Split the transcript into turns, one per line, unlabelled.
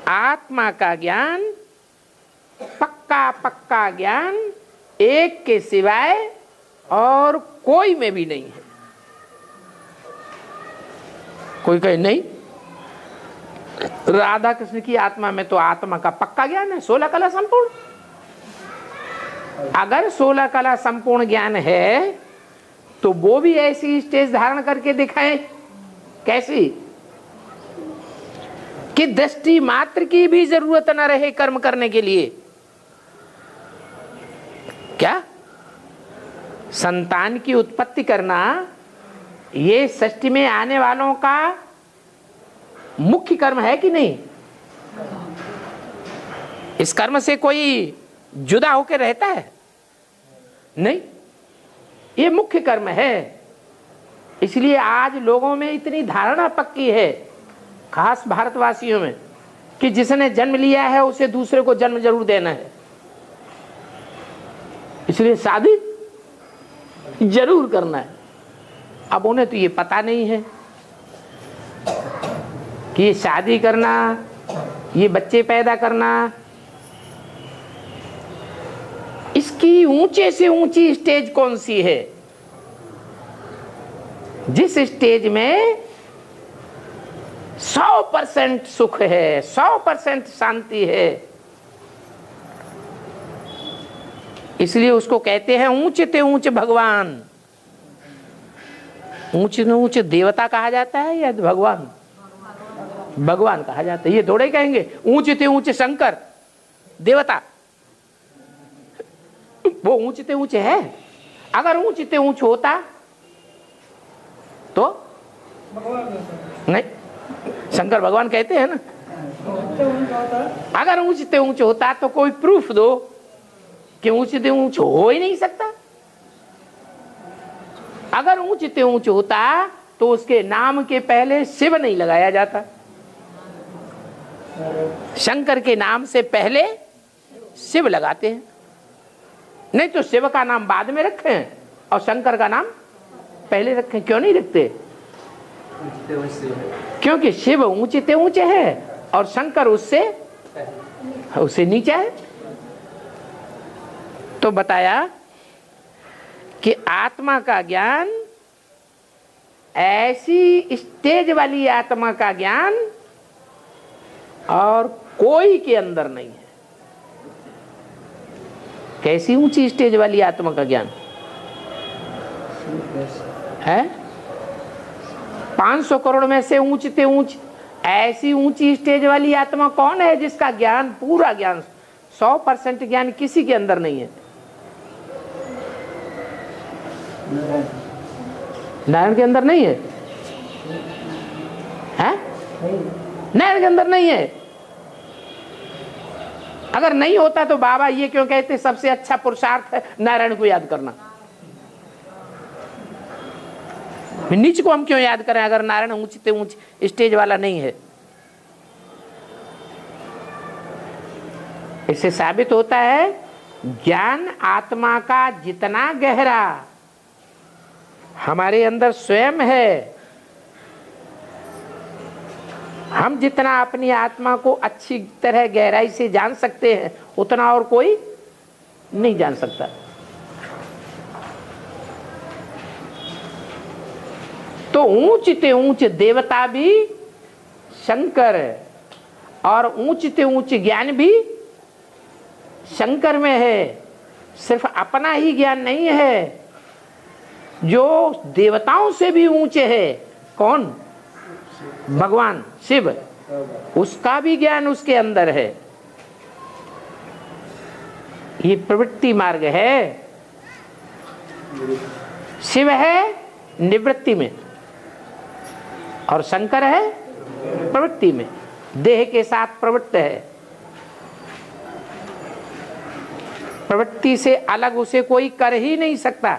आत्मा का ज्ञान, पक्का पक्का ज्ञान एक के सिवाय और कोई में भी नहीं है। कोई कहे नहीं, राधा कृष्ण की आत्मा में तो आत्मा का पक्का ज्ञान है, 16 कला संपूर्ण। अगर 16 कला संपूर्ण ज्ञान है तो वो भी ऐसी स्टेज धारण करके दिखाएं। कैसी? कि दृष्टि मात्र की भी जरूरत न रहे कर्म करने के लिए। क्या? संतान की उत्पत्ति करना ये सृष्टि में आने वालों का मुख्य कर्म है कि नहीं? इस कर्म से कोई जुदा होकर रहता है? नहीं, ये मुख्य कर्म है। इसलिए आज लोगों में इतनी धारणा पक्की है, खास भारतवासियों में, कि जिसने जन्म लिया है उसे दूसरे को जन्म जरूर देना है, इसलिए शादी जरूर करना है। अब उन्हें तो ये पता नहीं है कि ये शादी करना, ये बच्चे पैदा करना, इसकी ऊंचे से ऊंची स्टेज कौन सी है? जिस स्टेज में 100% सुख है, 100% शांति है, इसलिए उसको कहते हैं ऊंचे ते ऊंचे भगवान। ऊंचे न ऊंचे देवता कहा जाता है या भगवान? भगवान कहा जाता है। ये थोड़े कहेंगे ऊंचे ते ऊंचे शंकर देवता, वो ऊंचे ते ऊंचे है। अगर ऊंचे ते ऊंचे होता तो नहीं, शंकर भगवान कहते हैं ना। अगर ऊंचे ते ऊंचे होता तो कोई प्रूफ दो कि ऊंचे ते ऊंचे हो ही नहीं सकता। अगर ऊंचे ते ऊंचे होता तो उसके नाम के पहले शिव नहीं लगाया जाता। शंकर के नाम से पहले शिव लगाते हैं। नहीं तो शिव का नाम बाद में रखें और शंकर का नाम पहले रखें। क्यों नहीं रखते? क्योंकि शिव ऊंचे ते ऊंचे है और शंकर उससे नीचे है। तो बताया कि आत्मा का ज्ञान, ऐसी स्टेज वाली आत्मा का ज्ञान और कोई के अंदर नहीं है। कैसी ऊंची स्टेज वाली आत्मा का ज्ञान है? 500 करोड़ में से ऊंचे ते ऊंच ऐसी ऊंची स्टेज वाली आत्मा कौन है जिसका ज्ञान, पूरा ज्ञान, 100% ज्ञान किसी के अंदर नहीं है? नारायण के अंदर नहीं है? नारायण के अंदर नहीं है। अगर नहीं होता तो बाबा ये क्यों कहते सबसे अच्छा पुरुषार्थ है नारायण को याद करना? नीच को हम क्यों याद करें अगर नारायण ऊंचे ऊंच स्टेज वाला नहीं है? इससे साबित होता है ज्ञान आत्मा का जितना गहरा हमारे अंदर स्वयं है, हम जितना अपनी आत्मा को अच्छी तरह गहराई से जान सकते हैं उतना और कोई नहीं जान सकता। तो ऊंचे ऊंचे देवता भी शंकर और ऊंचे ऊंचे ज्ञान भी शंकर में है। सिर्फ अपना ही ज्ञान नहीं है, जो देवताओं से भी ऊंचे है। कौन? भगवान शिव, उसका भी ज्ञान उसके अंदर है। ये प्रवृत्ति मार्ग है। शिव है निवृत्ति में और शंकर है प्रवृत्ति में, देह के साथ प्रवृत्त है। प्रवृत्ति से अलग उसे कोई कर ही नहीं सकता।